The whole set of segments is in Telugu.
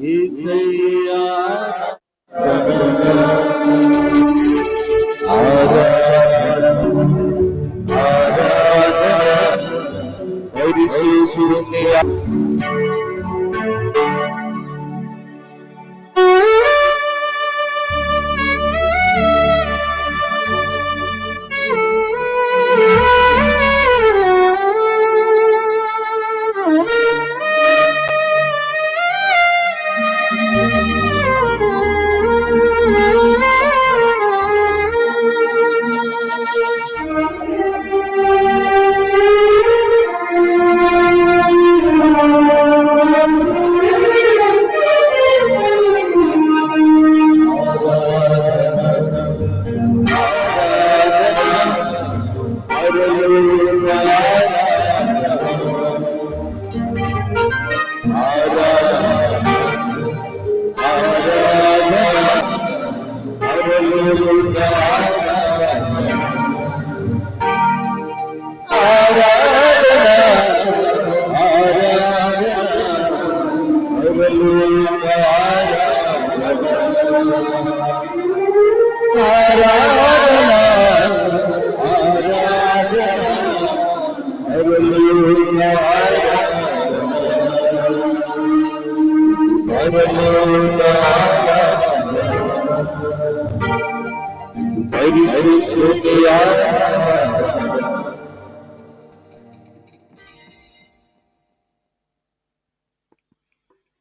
యేసయ్యా పరిశుద్ధునియా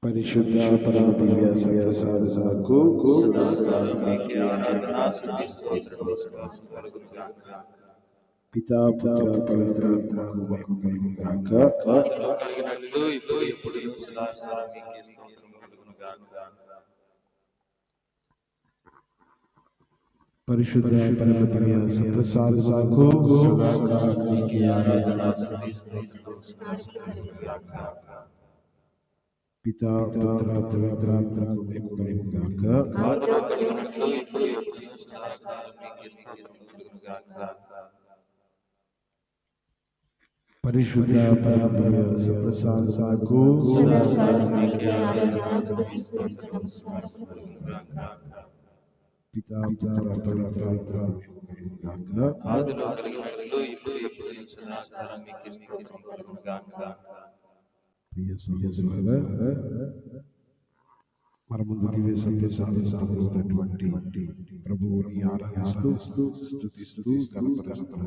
పరిశుద్ధ పరమ దివ్య సాధనకు పితా పుత్ర పవిత్రాత్మకు మహిమ కలుగును గాక. పరిశుద్ధ పరమ దివ్య సాధనకు సదాకాలం నీకే ఆరాధన పితా పుత్ర పవిత్రాత్మకు మహిమ కలుగును గాక. పరిశుద్ధ పరమ దివ్య సాధనకు పితా పుత్ర పవిత్రాత్మకు ప్రియ సహోదరులారా, మన ముందు దివ్య సత్య సాధనటువంటి ప్రభువుని ఆరాధిస్తూ స్తుతిస్తూ కనపరుస్తూ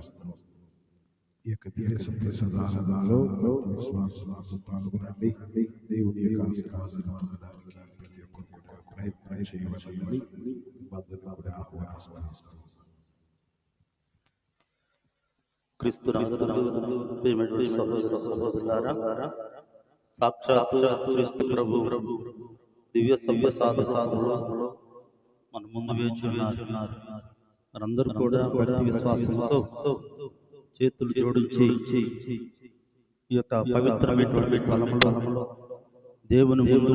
ఈ యొక్క దివ్య సత్య సాధనలో విశ్వాసం పాల్గొనండి. దేవుని యొక్క ఆశీర్వాదానికి ప్రతి ఒక్కరు ప్రయత్నం చేయవలసింది ఆహ్వానిస్తాం. సాక్షాత్తు క్రీస్తు ప్రభు దివ్య సభ్య సాధనలో మన ముందు వేచి ఉన్నారు. మనందరూ కూడా భక్తి విశ్వాసంతో చేతులు జోడించి ఈ యొక్క పవిత్రమైనటువంటి స్థలంలో దేవుని ముందు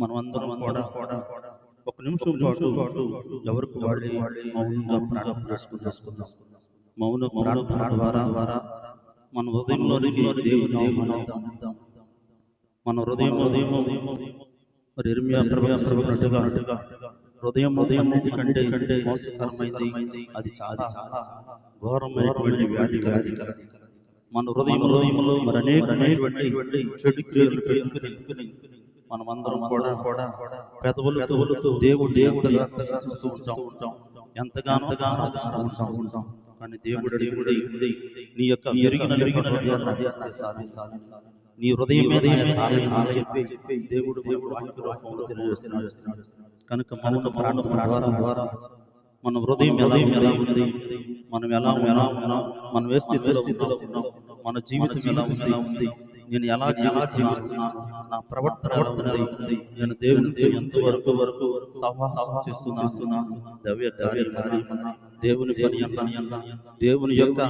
మనమందరం కూడా ఒక నిమిషం పాటు ఎవరికి వాళ్ళు మౌనంగా ప్రార్థన చేసుకుందాం. మౌన ప్రార్థన ద్వారా మన హృదయంలోనికి దేవుని ఆహ్వానిద్దాం. మన హృదయం మరి ఇర్మియా ప్రవక్తగా హృదయం కంటే మోసకరమైంది, అది చాలా ఘోరమైనటువంటి వ్యాధి కలది. మన హృదయంలో మరి అనేకమైనటువంటి చెడు క్రియలు పెట్టుకుని మనమందరం కూడా పెదవులతో దేవుడిని ఎంతగా చూస్తూ ఉంటాం, ఎంతగానో ఉంటాం. కానీ దేవుడు నీ యొక్క ఎరిగిన నీ హృదయం మీద చెప్పి దేవుడు తెలియజేస్తున్నాడు. కనుక మౌన ప్రార్థన ద్వారా మన హృదయం ఎలా ఉంది, మనం ఎలా ఉన్నాం, మనం ఏ స్థితిలో ఉన్నాం, మన జీవితం ఎలా ఉంది, నేను ఎలా జీవిస్తున్నాను, నా ప్రవర్తన ఎలా ఉంది, నేను దేవునితో ఎంతవరకు సహవాసం చేస్తున్నాను, దైవ కార్యం దేవుని పని అన్న దేవుని యొక్క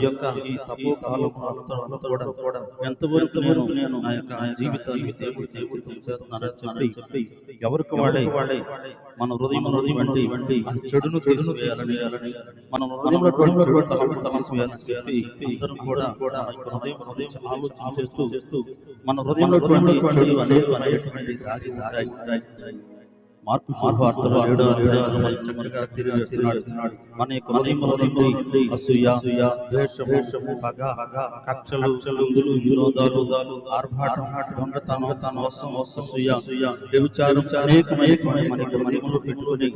ఈ తపో కాలం కూడా ఎంతవరకు నేను నా యొక్క జీవితాన్ని దేవుడికి అంకితం చేస్తున్నానని చెప్పి ఎవరికి వాళ్ళే మన హృదయం వంటి ఆ చెడును తీసివేయాలని మన హృదయంలో తీసివేయాలని చెప్పి అందరం కూడా హృదయం ఆలోచన చేస్తూ మన హృదయంలో చెడు అనేటువంటి దారి మార్కు సువార్తలో 7వ అధ్యాయంలో చక్కగా తెలియజేస్తున్నాడు. మన యొక్క హృదయంలో నుండి అసూయ, ద్వేషము, పగ, కక్షలు, విరోధాలు, ఆర్భాటం, దొంగతనం, అసూయ, వ్యభిచారం, అనేకమైన మనకి హృదయంలో పెట్టుకొని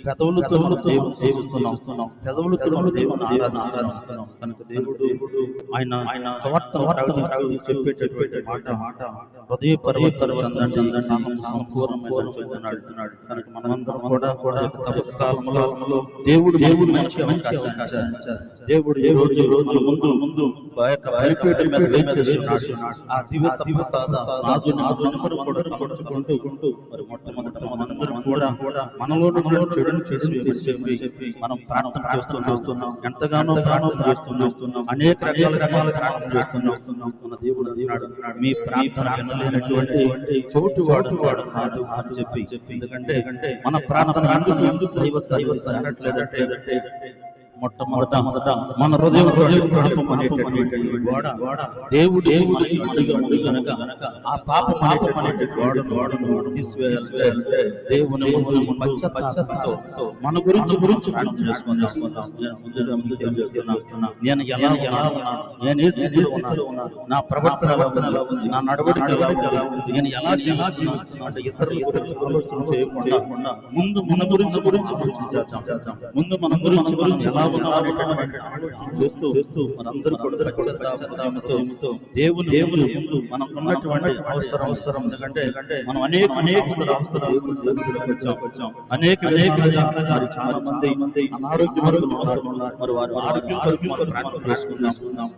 పెదవులతో దేవుని సేవిస్తున్నాం, పెదవులతో దేవుని ఆరాధిస్తున్నాం. కనుక దేవుడు ఆయన సువార్త చెప్పేటటువంటి మాట హృదయ పరివర్తన చెందండి, సంపూర్ణమైన చెందుతున్నాడు. కనుక మనమందరం కూడా తపస్కాలంలో దేవుడు మంచి అవకాశం ఇచ్చారు. దేవుడు ఈ రోజు ముందు బలిపీఠం మీద వేచేస్తున్నాడు. ఆ దివ్య సప్రసాద నాదుని కూడా కమర్చుకుంటూ మరి మొట్టమొదట మనందరం కూడా మనలో చెడును చెప్పి మనం ప్రార్థన చేస్తున్నాం, ఎంతగానో చేస్తున్నాం, అనేక రకాల ప్రార్థన చేస్తున్నాం. మన దేవుడు మీ ప్రార్థన వినలేనటువంటి చోటు వాడు కాదు అని చెప్పి. ఎందుకంటే మన ప్రార్థన ఎందుకు దైవ చేరట్లేదంటే మొట్టమొదట మన హృదయం పాపం అనేటువంటి గోడ దేవుడు మనకి గనుక ఆ పాపం అనేటువంటి గోడను తీసివేయాలి. దేవుని పశ్చాత్తాపంతో మన గురించి ప్రార్థన చేసుకుందాం. నేను ముందుగా చెప్తున్నా, నేను ఎలా ఉన్నా, నేను ఏ స్థితిలో ఉన్నా, నా ప్రవర్తన ఎలా ఉంది, నా నడవడిక ఎలా ఉంది, నేను ఎలా జీవిస్తున్నాను అంటే ఇతరుల గురించి ఆలోచన చేయకుండా ముందు మన గురించి చేద్దాం. ముందు మన గురించి ఎలా చేస్తూ మనందరూ కూడా పశ్చాత్తాపంతో దేవుని ముందు మనం ఉన్నటువంటి అవసరం ఎందుకంటే మనం అనేక అవసరాలు వచ్చాం. అనేక చాలా మంది అనారోగ్యవంతులు ఉన్నారు. మరి వారు ఆరోగ్యంతో ప్రార్థన చేసుకుందాం.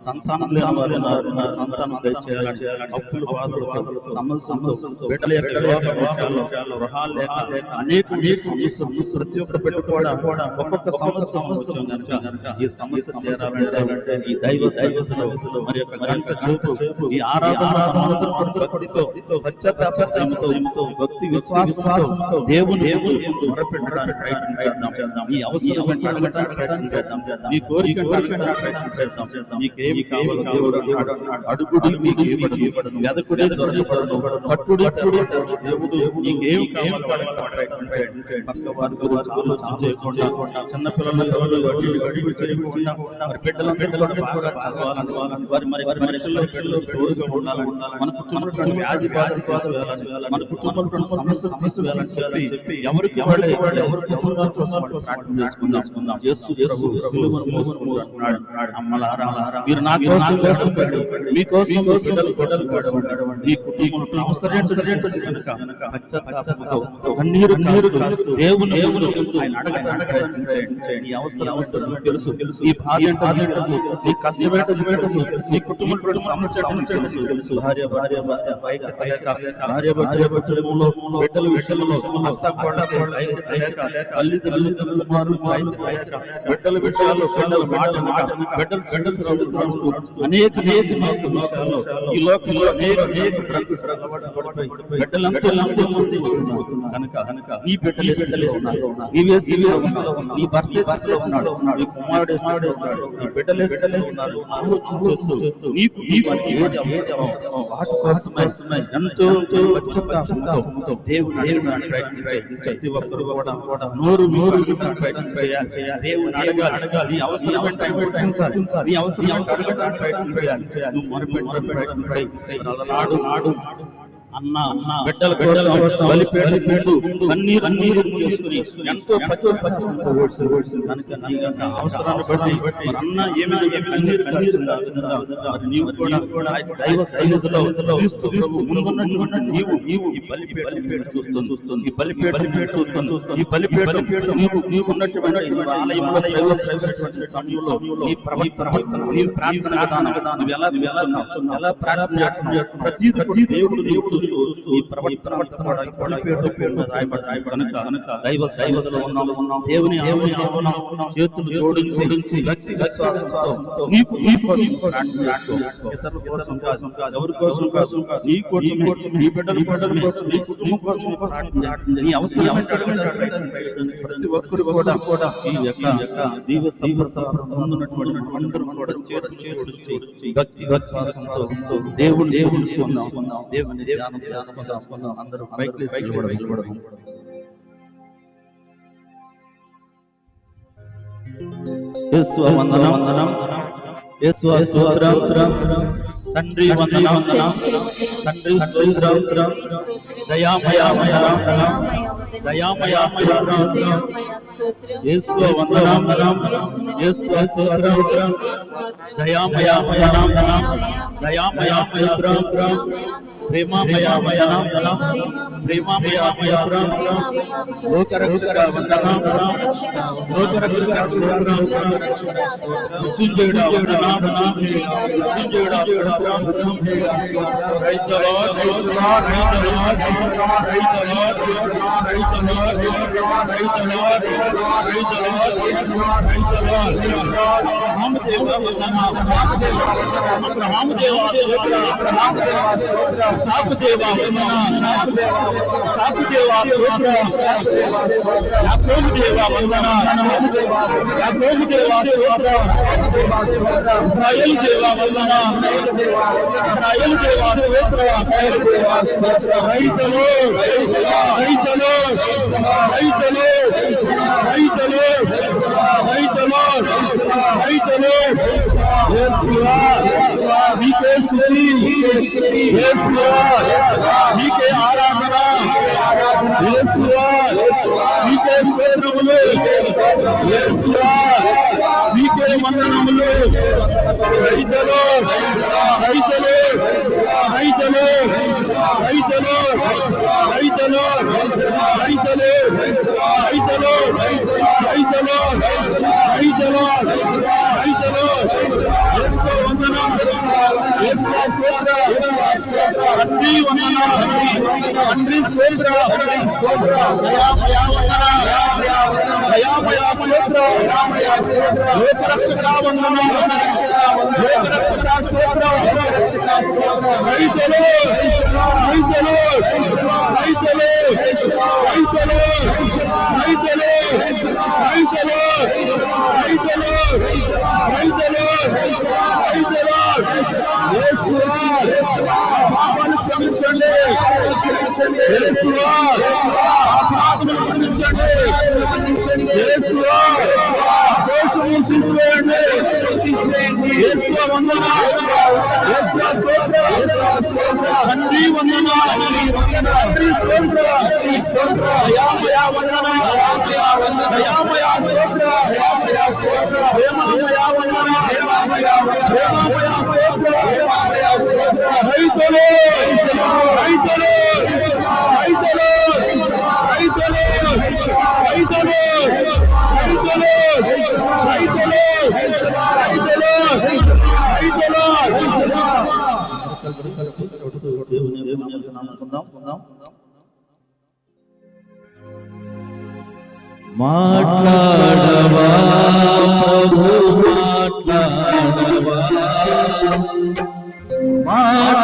సంతానం లేని వారు ఉన్నారు, సంతానం దయచేయాలని, అప్పులు బాధలు సమస్యలతో బిడ్డల యొక్క విషయాలు గృహాలు లేక అనేక సమస్యలు ప్రతి ఒక్క బిడ్డ కూడా ఒక్కొక్క సమస్య ఈ సమస్య తీరాలంటే ఈ దైవ సన్నిధిలో మరి యొక్క గంట చూపు ఈ ఆరాధన భక్తితో పశ్చాత్తాపంతో భక్తి విశ్వాసంతో దేవుని మొరపెట్టడానికి ప్రయత్నం చేద్దాం. ఈ అవసరం ప్రయత్నం చేద్దాం. మీ కోరిక ప్రయత్నం చేద్దాం. మీకేమి కావాలో దేవుడు అడుగుడి మీకు ఇవ్వబడును, వెదకుడి దొరకబడును, పట్టుడి దేవుడు మీకేమి కావాలో ప్రయత్నం చేయండి. పక్క వారి గురించి ఆలోచన చేయకుండా చిన్నపిల్లలు ఎవరు అడుగుడు చేయకుండా మరి బిడ్డలందరూ బాగా చదవాలని, వారి పరీక్షల్లో తోడుగా ఉండాలని, మన కుటుంబంలో వ్యాధి బాధ మన కుటుంబంలో సమస్య తీసివేయాలని చెప్పి ఎవరికి ఎవరి కుటుంబాల కోసం ప్రార్థన చేసుకుందాం. యేసు ప్రభు సిలువను మోసుకున్నాడు. అమ్మలారా, మీరు నా కోసం మీకోసం బిడ్డల కోసం మీ కుటుంబంలో అవసరమైనటువంటి కనుక పశ్చాత్తాపంతో కన్నీరు కాస్తూ దేవుని ఆయన అడగండి. ఈ అవసరం తెలుసు, ఈ బాధ ఈ కష్టమేట ఈ కుటుంబంలో సమస్య తెలుసు. భార్య బిడ్డల విషయంలో తల్లిదండ్రులు బిడ్డల విషయాల్లో అనేక విషయాల్లో ఈ లోకంలో బిడ్డలంతా కనుక ఈ బిడ్డలు నీ భర్త ఉన్నాడు, నీ కుమారుడు బిడ్డలు ఆలోచన నీకు ఏది వాటి కోసమే ఎంతో పశ్చాత్తాపంతో దేవుని ప్రతి ఒక్కరు కూడా నోరు ప్రయత్నం చేయాలి. దేవుని అడగాలి. నీ అవసరం నీ అవసరం ప్రయత్నం చేయాలి. నువ్వు మొరపెట్టే ప్రయత్నం చేయి. నాడు అన్న బిడ్డల కోసం బలిపీఠం ముందు కన్నీరు చేసుకుని ఎంతో పశ్చాత్తాపంతో కనుక అవసరాన్ని బట్టి అన్న ఏమైనా కన్నీరు నీవు కూడా దైవ సన్నిధిలో ముందున్నటువంటి నీవు ఈ బలిపీఠం చూస్తుంది. ఈ బలిపీఠం నీవు ఉన్నటువంటి ఆలయంలో ప్రవేశించేటువంటి సమయంలో నీ ప్రవర్తన, నీ ప్రార్థన విధానం, నువ్వు ఎలా ప్రార్థన చేస్తున్నావు, ప్రతిదీ దేవుడు ఈ ప్రవర్తన కనుక దైవ సైవలో ఉన్నాం. దేవుని చేతులు జోడించి వ్యక్తి విశ్వాసంతో ఇతరుల కోసం కాదు, ఎవరి కోసం కాదు, నీ కోసం, నీ బిడ్డల కోసం, నీ కుటుంబం కోసం నీ అవసరం ప్రతి ఒక్కరు కూడా ఈ యొక్క దైవ సంబంధమైనటువంటి అందరూ కూడా చేతులు భక్తి విశ్వాసంతో దేవుని దేవుని ధ్యానం చేసుకుందాం. అందరూ పైకి నిలబడదాం. యేసు వందనం, యేసు స్తోత్రం, తండ్రి వందనం, తండ్రి స్తోత్రం, దయామయ యేసు వందనం, యేసు స్తోత్రం, దయామయ స్తోత్రం, ప్రేమమయ లోకరక్షక వందనం, లోకరక్షక స్తోత్రం, మృత్యుంజయుడా వందనం, మృత్యుంజయుడా స్తోత్రం, praise the lord, praise the lord, praise the lord, praise the lord, praise the lord, praise the lord, praise the lord, praise the Lord. Abraham దేవా వందనం, అబ్రహాము దేవా స్తోత్రం, అబ్రహాము దేవా స్తోత్రం, సాకు దేవా వందనం, సాకు దేవా స్తోత్రం, యాకోబు దేవా వందనం, యాకోబు దేవా స్తోత్రం, ఇశ్రాయేలు దేవా వందనం, ఇశ్రాయేలు దేవా స్తోత్రం, praise the lord, praise the lord, praise the lord, praise the lord, praise the lord, praise the lord, praise the lord. యేసువా నీకే స్తుతి, యేసువా నీకే ఆరాధన, యేసువా నీకే స్తోత్రములు, యేసువా నీకే వందనములు. Praise the lord, praise the lord, praise the lord, praise the lord, praise the lord, praise the lord, praise the lord, praise the lord, praise the lord, praise the lord. Yesu వందనం, యేసు స్తోత్రం, తండ్రి వందనం, తండ్రి స్తోత్రం, దయామయ వందనం, దయామయ స్తోత్రం, లోకరక్షక వందనం, లోకరక్షక స్తోత్రం, praise the lord, praise the lord, praise the lord, praise the lord, praise the lord, praise the lord, praise the lord, praise the lord, praise the lord. యేసువా పాపాలను క్షమించండి, యేసువా పాపాలను క్షమించండి, యేసువా దోషములను తీసివేయండి, యేసువా వందనం, యేసువా స్తోత్రం, తండ్రి వందనం, తండ్రి స్తోత్రం, దయామయ వందనం, దయామయ స్తోత్రం, ప్రేమమయ వందనం, ప్రేమమయ స్తోత్రం. Praise the lord, praise the lord, praise the lord, praise the lord, praise the lord, praise the lord, praise the lord, praise the lord, praise the Lord. దేవుని నామమున మాట్లాడవా ప్రభు, మాట్లాడవా,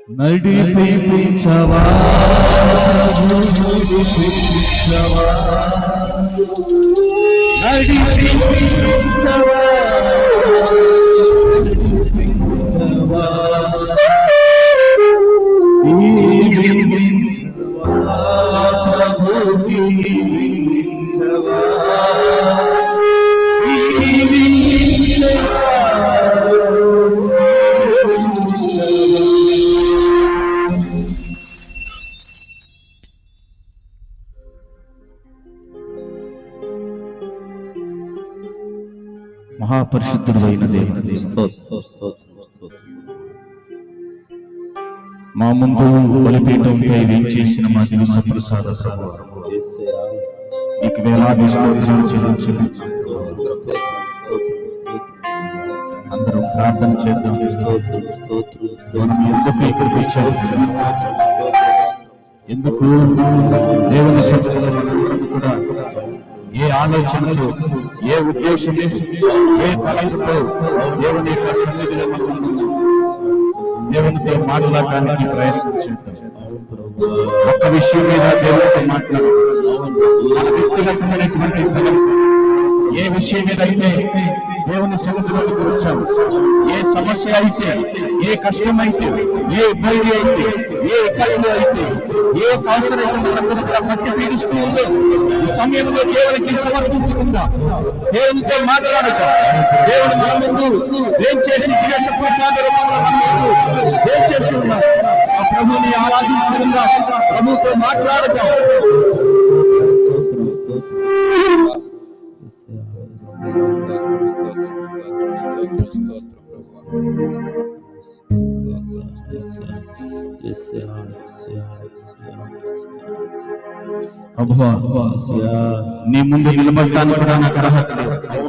నడిపించవా మహాపరిశుద్ధుడు అయిన దేవుని మా ముందు బలిపీఠంపై వేంచేసిన మా దివస ప్రసాద నీకు వేలాది స్తోత్రాలు చెల్లించుచు అందరం ప్రార్థన చేద్దాం. మనం ఎందుకు ఇక్కడికి వచ్చాము, ఎందుకు దేవుని సన్నిధిలో మనందరం కూడా ఏ ఆలోచనలు, ఏ ఉద్దేశం, ఏ తలంపుతో దేవుని యొక్క సన్నిధిలో మనం దేవునితో మాట్లాడడానికి ప్రయత్నం చేద్దాం. ఒక్క విషయం మీద దేవునితో మాట్లాడడం, మన వ్యక్తిగతమైనటువంటి తలంపు, ఏ విషయం మీద అయితే దేవుని సన్నిధిలోకి వచ్చాము, ఏ సమస్య అయితే, ఏ కష్టం అయితే, ఏ ఇబ్బంది అయితే, ఏ ఇబ్బంది అయితే, ఏ అవసరం అయితే పట్టి పీడిస్తూ ఉందో ఈ సమయంలో దేవునికి సమర్పించకుండా దేవునితో మాట్లాడక దేవుని మన ముందు ఏం చేసి ఏం చేసి ఉన్నా ఆ ప్రభుని ఆరాధించకుండా ప్రభుతో మాట్లాడక నీ ముందు నిలబడటానికి కూడా నాకు అర్హత లేదు.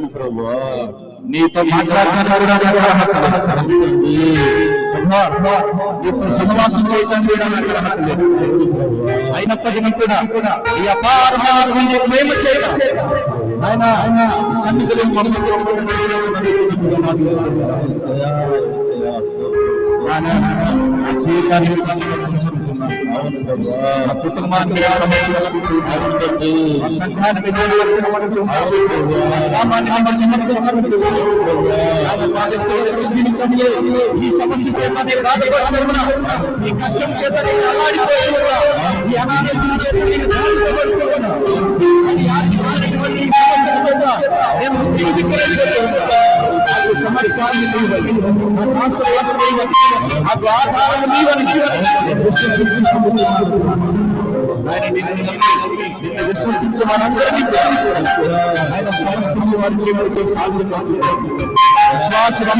నీతో మాట్లాడటానికి కూడా నాకు అర్హత లేదు. నీతో సహవాసం చేయడానికి కూడా నాకు అర్హత లేదు. అయినప్పటికీ కూడా ఈ అపారమైన ప్రేమ చేయడం ఆయన సన్నిధిలో జీవితాన్ని కుటుంబాన్ని సంఘాన్ని ఈ సమస్య ఈ కష్టం చేత ఈ అనారోగ్యం చేత విశ్వసించే మనందరినీ ఆయన సమస్తం వారి జీవితంలో విశ్వాసమే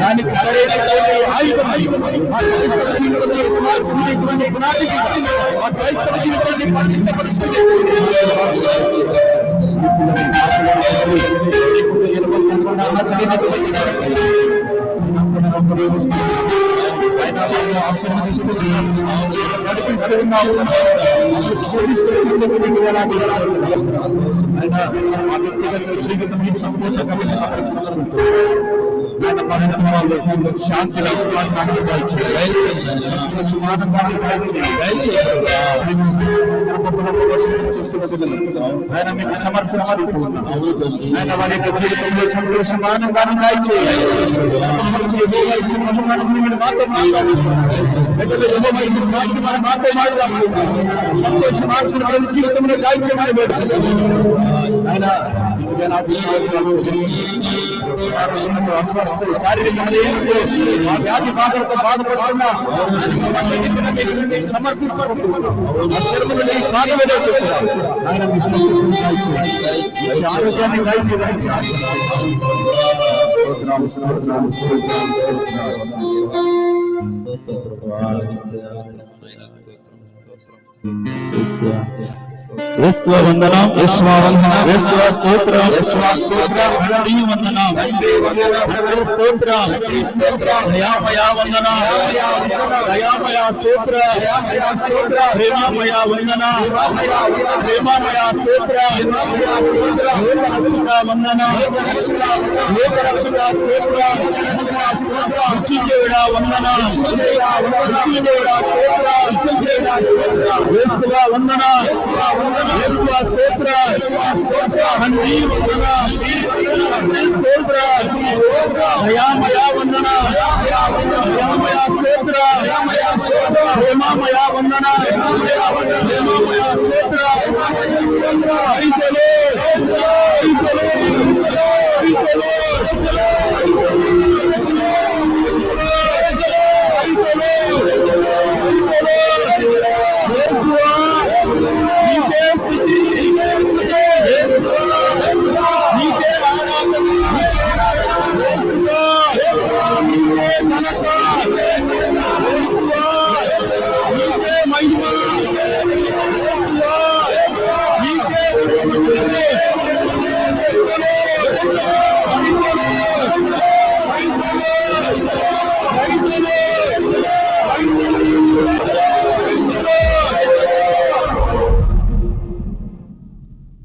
దానికి క్రైస్తవ జీవితాన్ని పరిష్కరిస్తుంది. శాంతి ఆయన మీకు సమర్పించుకుంటున్నాం. ఆయన వారి యొక్క జీవితంలో సంతోషం ఆనందాన్ని సంతోషం ఆశీర్వాదం జీవితంలో దాయిచేయమని ఆయన అస్వస్థ శారీరకంగా వ్యాధి బాధలతో బాధపడుతున్నా సమర్పించుకుంటున్నాం. ఆ శరీరంలో ఆయన ఆరోగ్యాన్ని విశ్వవందనం విశ్వవందనం విశ్వ స్తోత్రం విశ్వ స్తోత్రం తండ్రి వందనం తండ్రి స్తోత్రం దయామయ వందనం దయామయ స్తోత్రం ప్రేమమయ వందనం ప్రేమమయ స్తోత్రం లోకరక్షక వందనం లోకరక్షక స్తోత్రం మృత్యుంజయుడా వందనం మృత్యుంజయుడా స్తోత్రం యేసువ వందనం యేసువ స్తోత్రం తండ్రి వందనం తండ్రి స్తోత్రం దయామయ వందనం దయామయ స్తోత్రం ప్రేమమయ వందనం ప్రేమమయ స్తోత్రం ఐతలే ఐతలే ఐతలే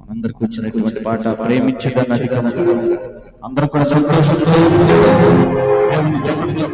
అందరికి వచ్చినటువంటి పాట ప్రేమించడం అందరూ కూడా సంతోషంతో దేవుని జపడుతూ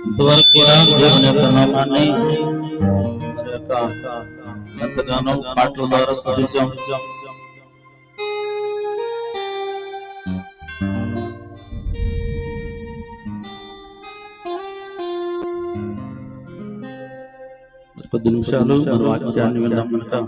ఇంతవరకు కూడా దేవుని యొక్క నామాన్ని మరి యొక్క ఎంతగానో పాటల ద్వారా స్తుతించాం. కొద్ది నిమిషాలు మన వాక్యాన్ని విందాం.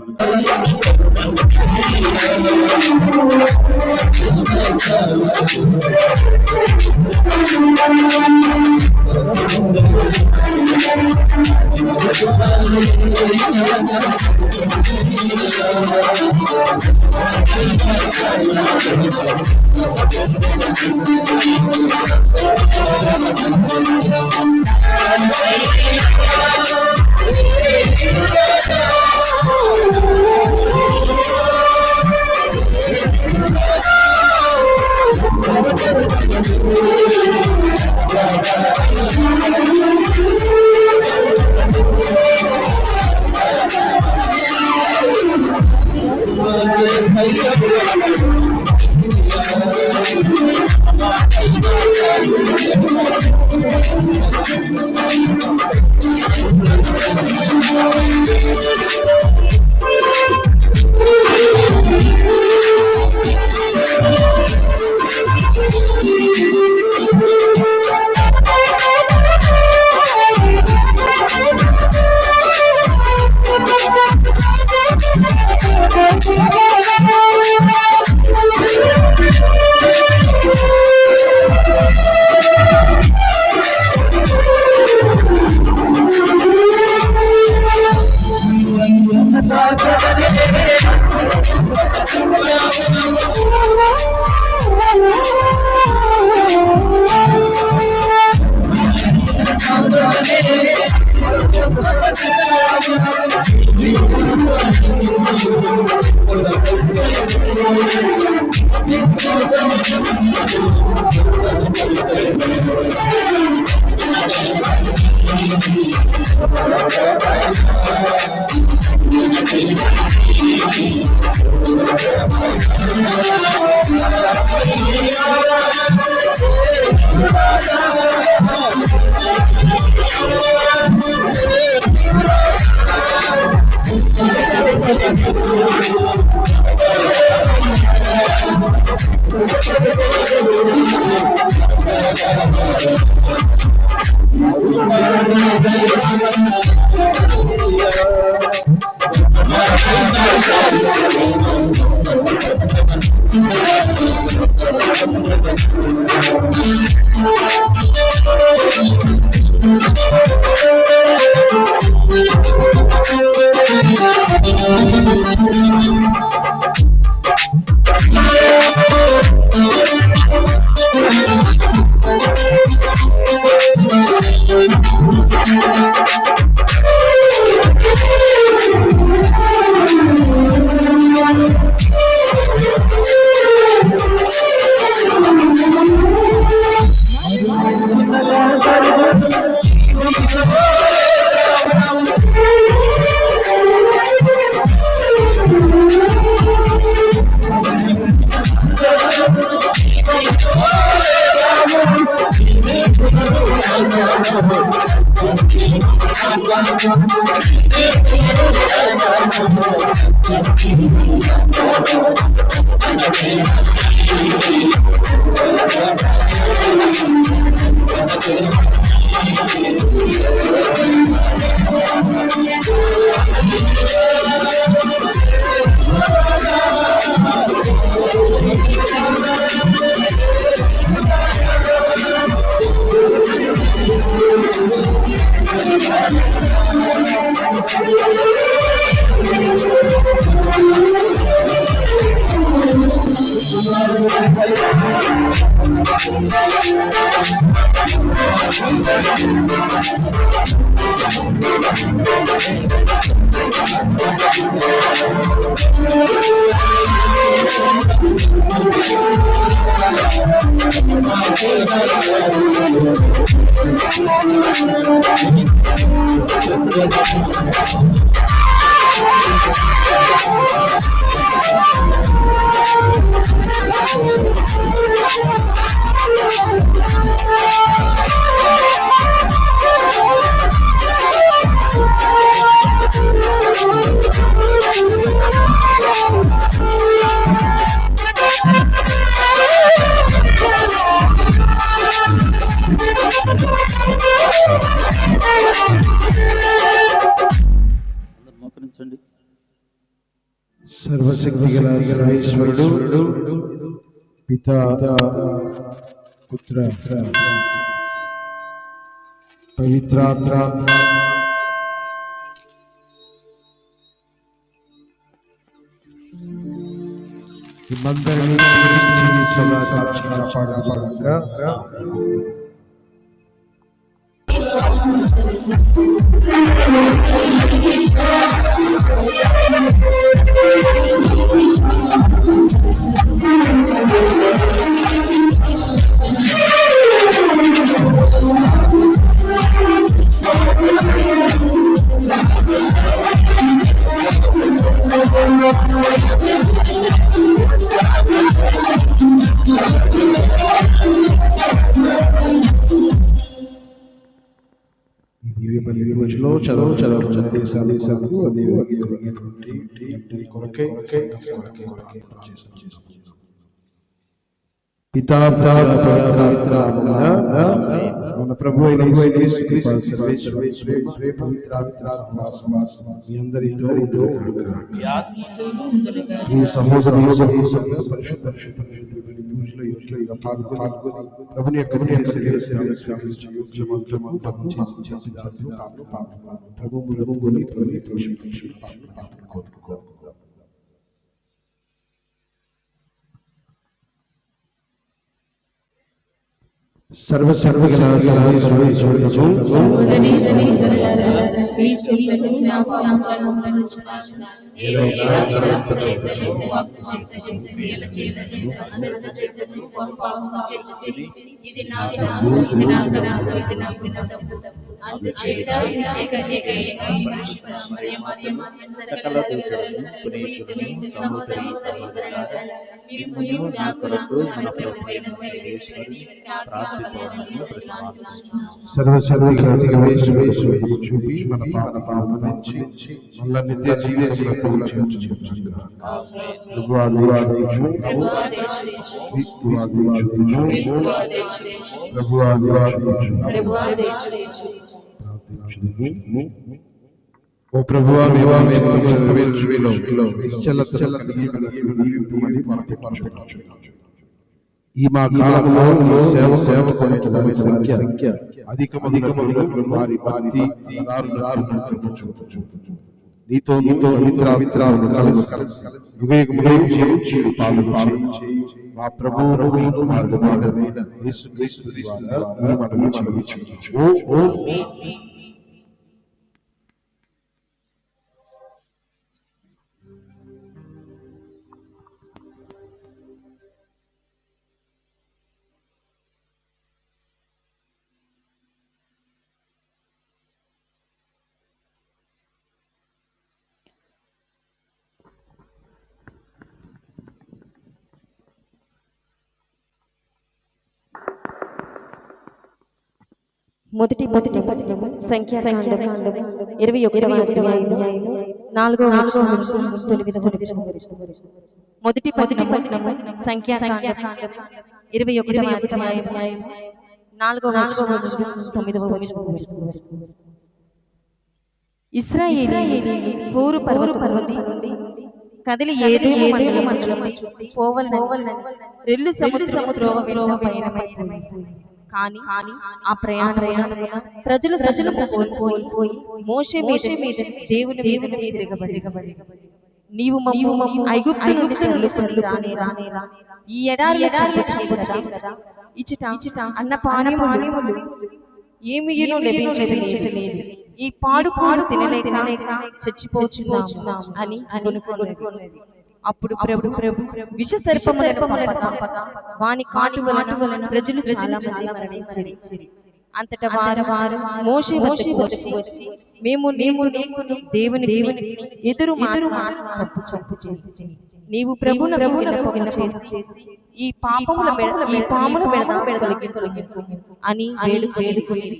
మోకరించండి. సర్వశక్తి గల సర్వేశ్వరుడు పితా పుత్ర పవిత్రాత్మ మందరిని కాపాడుగా ఈ రోజులో చదువు దేశాలు కొరకై పితా మన ప్రభు అయిన ఈ సహోదరి ప్రభుని యొక్క సకల దూతలను పునీతులను సహోదరి సహోదరులారా మీరు నా కొరకు మన ప్రభువైన సర్వేశ్వరుని ప్రార్థించమని సర్వేశ్వరుడు చూపి మన పాపములను నుంచి మళ్ళా నిత్య జీవితంలో చేర్చుచున్నాడు. ఓ ప్రభువా ఈ మా కాలంలో సేవకుల సంఖ్య అధికమధికముగా వారి భక్తి నీతో మిత్రాలను కలిసి యుగయుగములు జీవించి పాలు మా ప్రభువు మార్గమైన యేసుక్రీస్తు ద్వారా ఈ మనవి చేయుచున్నాము. మొదటి సంఖ్యాకాండము 21వ అధ్యాయము 4వ వచనం 9వ వచనం. మొదటి పట్టణము సంఖ్యాకాండం 21వ అధ్యాయం 4వ వచనం 9వ వచనం. ఇశ్రాయేలీయులు హోరు పర్వతము నుండి కదిలి ఏదేము మండలము చుట్టి పోవలెనని రెల్లు సముద్రము త్రోవ వెంట పయనమైపోయి. కానీ ఆ ప్రయాణమున ప్రజలు కోల్పోయి మోషే మీద దేవుని తిరగబడి, నీవు మమ్ము ఐగుప్తు నుండి తరలికొని రానేరా, ఈ ఎడారిలో చంపచేయి కదా, ఇచ్చట అన్న పానీయములు ఏమియును లభించలేదు, ఈ పాడు తినలేక చచ్చిపోచున్నాము అని అనుకున్నది. అప్పుడు ప్రభు విష సర్పములను పంపగా వాని కాటు వలన ప్రజలు చాలా మంది మరణించిరి. అంతటా వారు మోషే వద్దకు వచ్చి, మేము దేవుని ఎదురు తప్పు చేసి నీవు ప్రభువునకు విన్నపము చేసి ఈ పాముల బెడద తొలగింపు అని వేడుకొని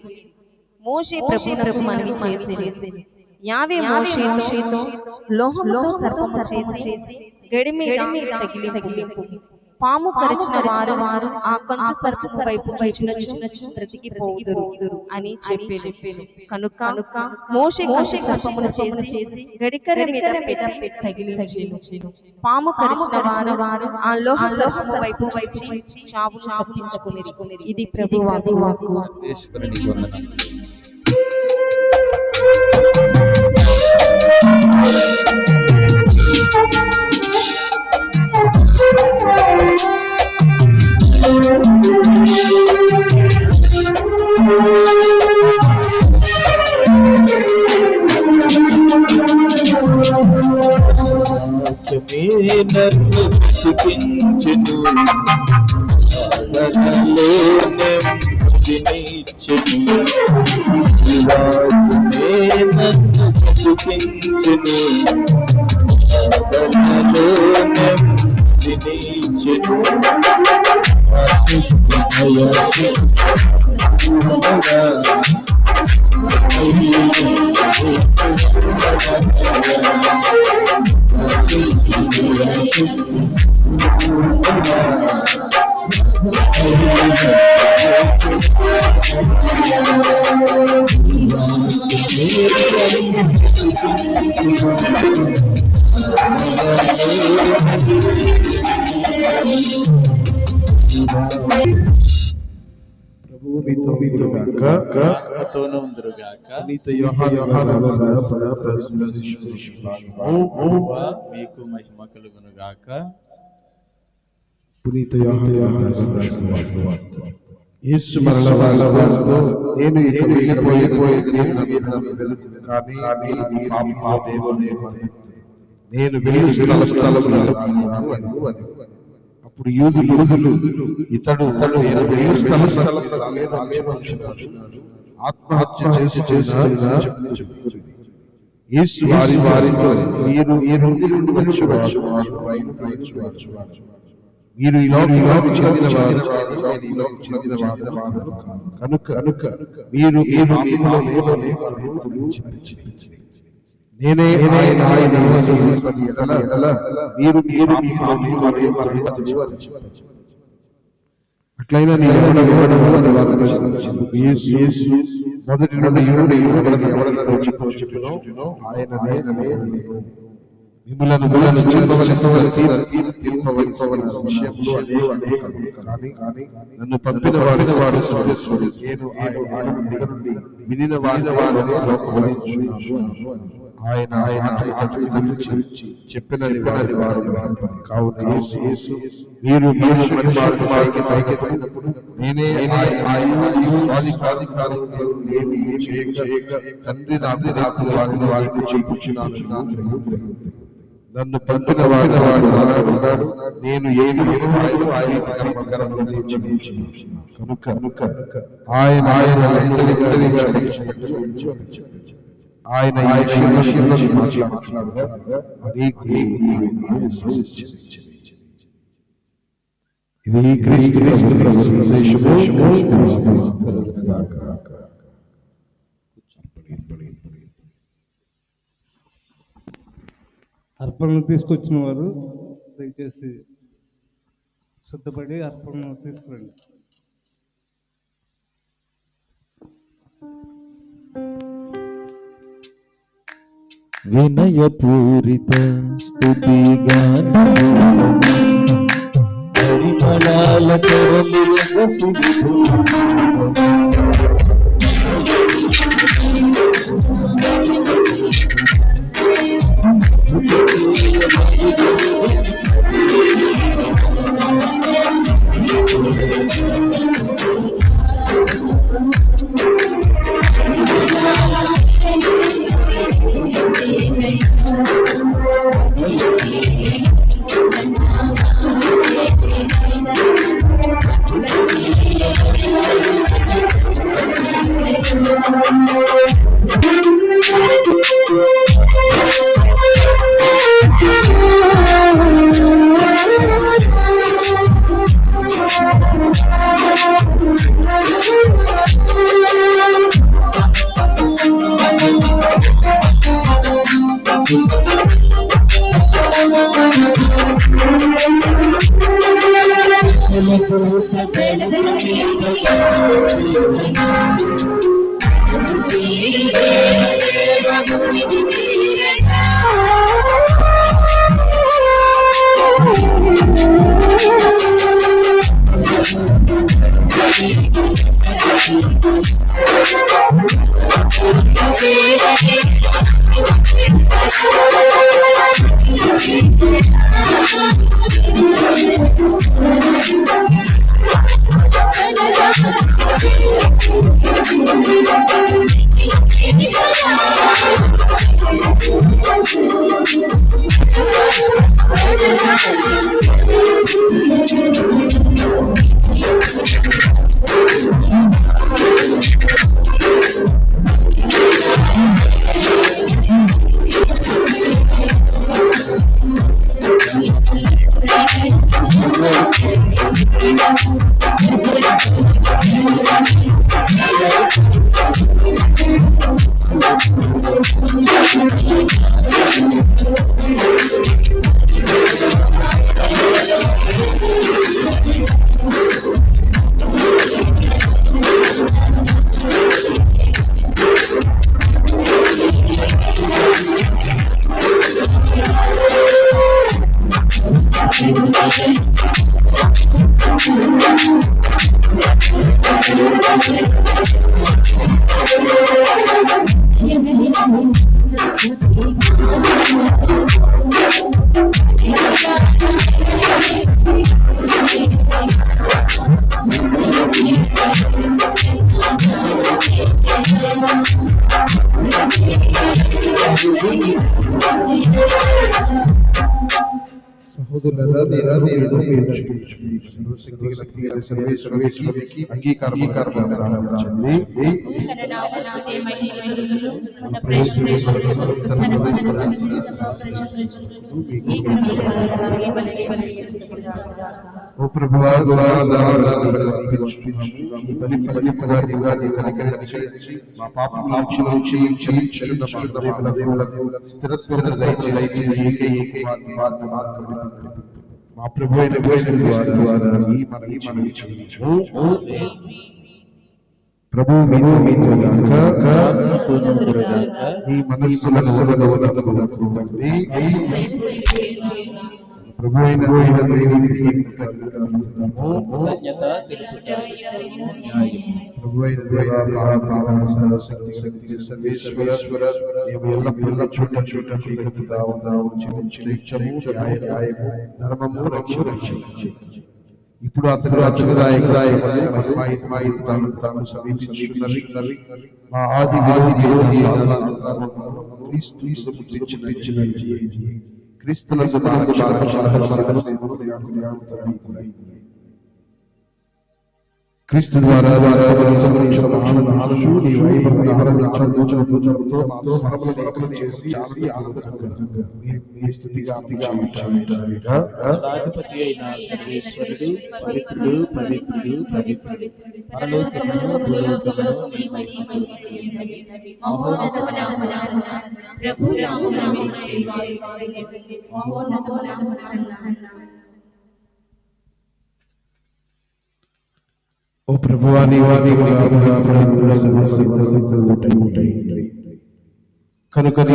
మోషే ప్రభువునకు మనవి చేసి, యావే మోషేతో లోహముతో సర్పము చేసి గడి మీద తగిలింపు, పాము కరిచిన వారు ఆ కొంచె సర్పము వైపు చూచినచు బ్రతికిపోవుదురు అని చెప్పేది. కనుక మోషే సర్పమును చేసి గడికర్ర మీద తగిలించెను. పాము కరిచిన వారు ఆ లోహము వైపు చావును తప్పించుకొనిరి. ఇది ప్రభువు వాక్కు. ఈశ్వరునికి వందనాలు. నన్ను సుఖించెను, ఆదరణలోనే ముదినిచ్చెను. వివాహమే నన్ను సుఖించెను, ఆదరణలోనే ముదినిచ్చెను. ప్రభువు మీతో ఉందురుగాక. ఆత్మతోనూ ఉందురుగాక. పునీత యోహాను రాసిన ప్రస్తుత యెహోవా మీకు మహిమ కలుగునుగాక. పునీత యోహాను రాసిన యేసు మరణంతో నేను ఇక వెళ్ళిపోయేది కానీ మీ పాపముల దేవుని నేను వెళ్ళి స్థలములను అప్పుడు యూదులు ఇతడు ఆత్మహత్య చేసి యేసు వారితో మీరు ఈ లోకమునకు చెందిన వారు కనుక మీరు నేనే ఆయన అట్లయినా మొదటి నుండి ఆయన మిమ్మలను తీర్పవలసిన విషయంలో కానీ నన్ను పంపిన వాడు సత్యస్వరుడు. నేను ఆయన నుండి వినిన వారిని లోకములో ఆయన చెప్పిన వారు కావున యేసు మీరు నేనే స్వాధికారం చేయక తండ్రి నాకు వారిని చేయించున్నాను. నన్ను పంపిన వాడు ఉన్నాడు, నేను ఏమి కనుక ఆయన ఇది క్రీస్తు అర్పణలు తీసుకొచ్చిన వారు దయచేసి సిద్ధపడి అర్పణలు తీసుకురండి. వినయపూరిత స్తుతి పరిమళాల సర్వేశ్వరునికి అంగీకారం ప్రారంభించింది. ఓ ప్రభువా, మా పాపములను క్షమించుచున్న స్థిరత్వమును దయచేసి మా ప్రభు అయిన ద్వారా ఈ మనవి క్షమించు. ప్రభు మీతో మీ మనస్సులను ప్రభు అయిన దేవునికి ప్రభు అయిన సర్వేశ్వర ధర్మము రక్షించు. ఇప్పుడు అతను తాను సమీపించున్నవి మా ఆది క్రీస్తు ద్వారా నీ వైభవ ఆరాధించిన పూజలతో మా స్వరములను ఏకం చేసి ఆనందకరంగా మీ స్తుతిగానము చేయుచుండగా దళాధిపతి అయిన సర్వేశ్వరుడు పవిత్రుడు పవిత్రుడు పవిత్రుడు పరలోకమును భూలోకమును నీ మహిమతో నిండియున్నవి. మహోన్నతమైన నామమున ప్రభు నామమున మహోన్నతమైన నామమున ఓ ప్రభువా కనుక నీ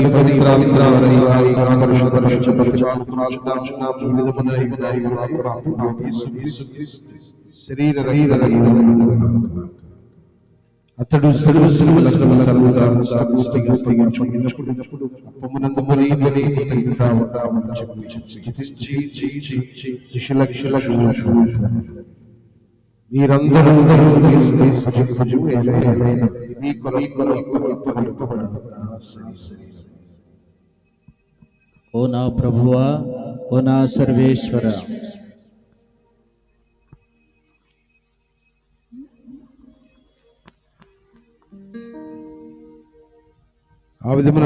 అతడు మీరందరూ ఓ నా ప్రభువా, ఓ నా సర్వేశ్వర, ఆ విధమున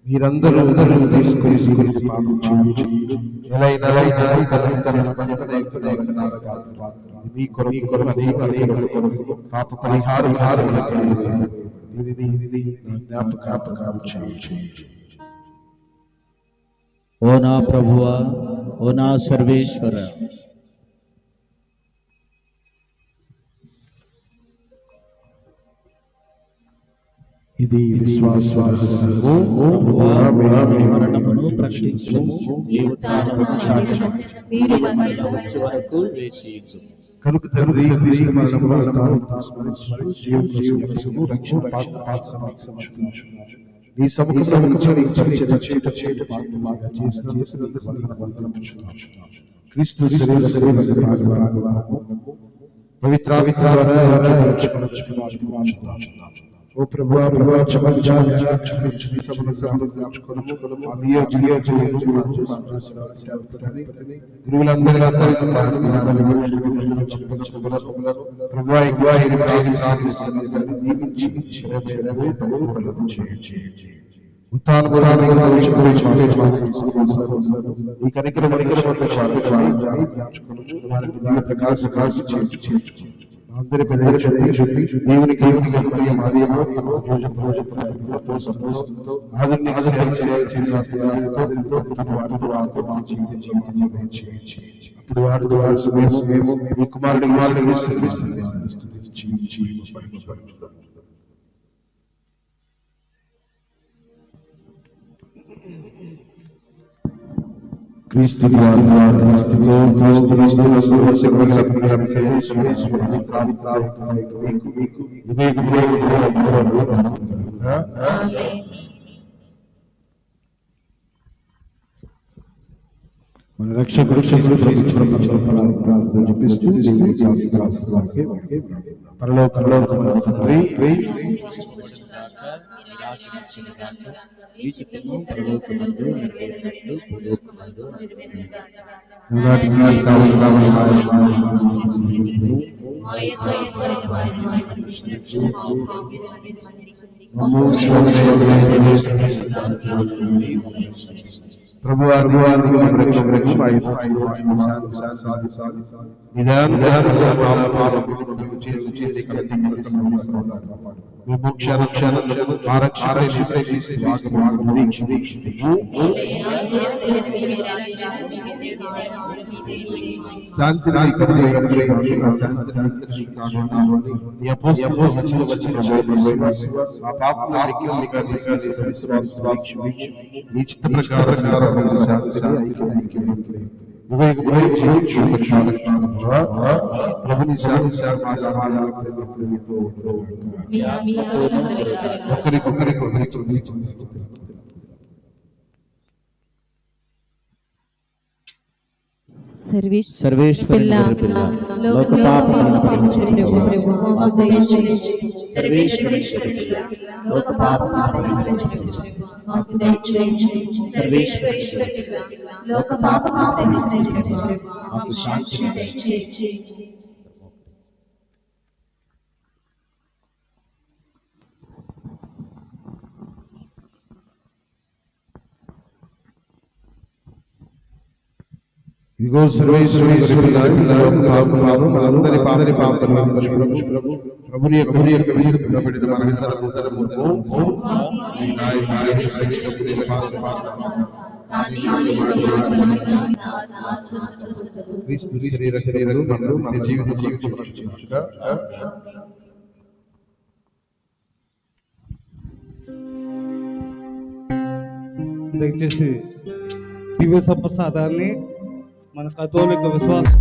మీరందరూ తీసుకొని పాప పరిహారం జ్ఞాపకాలు చేయించు. ఓ నా ప్రభువా, ఓ నా సర్వేశ్వర, ఇది విశ్వాస మరణమును ప్రకటించుము, నీ ఉత్థానమును చాటుము, మీరు మరల వచ్చే వరకు వేచియుంచుము. కనుక తండ్రి క్రీస్తు మరణమును జీవమును రక్షణ నీ సముఖముగా చేసినందుకు వందనములు. క్రీస్తు పవిత్ర ఓ ప్రభువా అందరి దేవునికి అప్పుడు వారి కుమారుడి క్రీస్తు మన రక్షకుడు పరలోకంలో తండ్రి ఈ చిత్తము పరలోకమందు నెరవేరినట్లు భూలోకమందు నెరవేరుగాక. సర్వేశ్వరి గొర్రె పిల్ల లోక పాపములను పరిహరించు ప్రభువా మాకు దయచేయండి. సర్వేశ్వరి గొర్రె పిల్ల లోక పాపములను పరిహరించు ప్రభువా మాకు దయచేయండి. సర్వేశ్వరి గొర్రె పిల్ల లోక పాపములను పరిహరించు ప్రభువా మాకు శాంతిని దయచేయండి. ఇదిగో సర్వేశ్వరి మనందరి పాపములను ప్రభు ప్రభుని యొక్క వీధి పిలువబడిన మనందరము క్రీస్తు శరీరము మనలో మన జీవితం జీవించుగాక. దయచేసి దివ్య సప్రసాదాన్ని మన కథోలిక విశ్వాస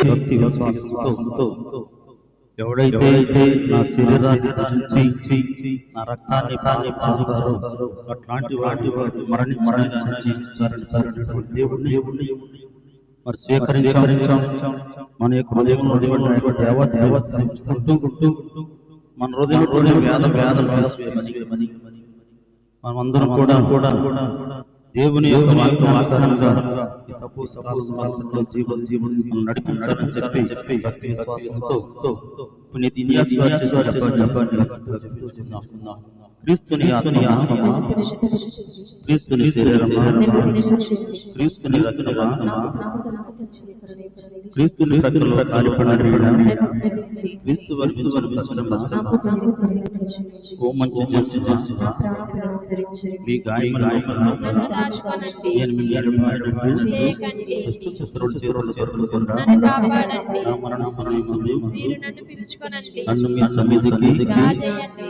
భక్తి విశ్వాసంతో ఎవడైతే నా శరీరాన్ని భుజించి నా రక్తాన్ని పాలిస్తారో అట్లాంటి వాటి మరణించడానికి జీవిస్తారని దేవుడిని మరి స్వీకరించాం. మన యొక్క హృదయం దేవతలుంటూ మన హృదయం వేదలు వేసివేయమని మనమందరం కూడా దేవుని యొక్క వాక్యానుసారంగా ఈ తప్పు సకాలంలో జీవనం నడిపించాలని చెప్పి భక్తి విశ్వాసంతో పునీత ఇన్యాస్ వారు చెప్తున్నాం. క్రీస్తుని ఆత్మయా, క్రీస్తుని శరీరమా, క్రీస్తుని రక్తమా, క్రీస్తుని రక్తంలో కాలిపడిన క్రీస్తు వర్షించడం కష్టం. ఓ మంచి చేసి మీ గాయములు నేను మీ చేతులు నన్ను మీ సన్నిధికి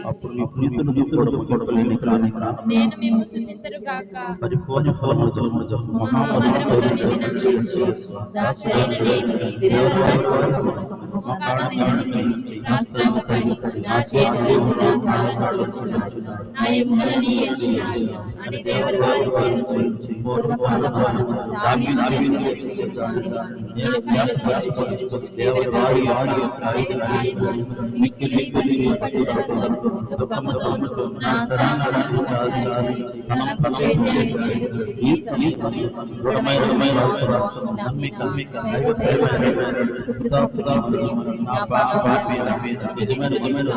అప్పుడు మీ పునీతులు గొప్పలేని కాని నేను మేము స్తుతింతురు గాక. పరిపూర్ణ ఫలములు జలములు జపము మహామధురముతో దాసుడైన నేను దేవరాజు మోకాళ్ళ నుంచి శాస్త్రముపై నా చేతులు నా ఎముకలని ఏర్చినాడు అని దేవుని వారికి తెలుసు. పూర్వకాలమున దావీదు చేసిన నేను కలుగుచు దేవుని వారి మిక్కిలి దుఃఖముతో నా తరాలను చాచి ఈ దృఢమైన నమ్మిక నా పాప నిజమైన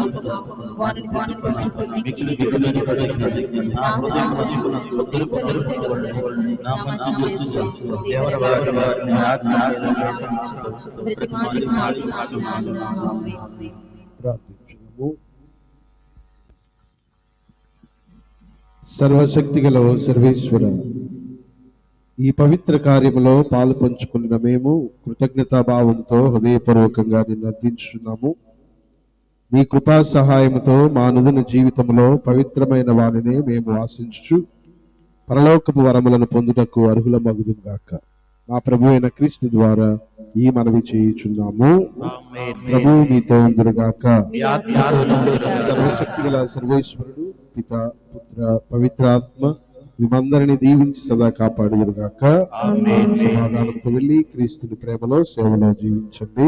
మిక్కిలి విలువైన కృతజ్ఞత నా హృదయమున నా మంచి దేవుని వారిని ప్రార్థించుము. సర్వశక్తి గల సర్వేశ్వర, ఈ పవిత్ర కార్యములో పాలు పంచుకున్న మేము కృతజ్ఞతాభావంతో హృదయపూర్వకంగా నిన్ను అర్థించున్నాము. మీ కృపా సహాయముతో మా అనుదిన జీవితంలో పవిత్రమైన వారిని మేము ఆశించుచు పరలోకపు వరములను పొందుటకు అర్హులమగుదుం గాక. మా ప్రభు అయిన క్రీస్తు ద్వారా ఈ మనవి చేయుచున్నాము. ప్రభు మీతో ఉందురుగాక. సర్వశక్తి గల సర్వేశ్వరుడు పిత పుత్ర పవిత్రాత్మ మిమ్మందరిని దీవించి సదా కాపాడుదురుగాక. సమాధానంతో వెళ్ళి క్రీస్తుని ప్రేమలో సేవలో జీవించండి.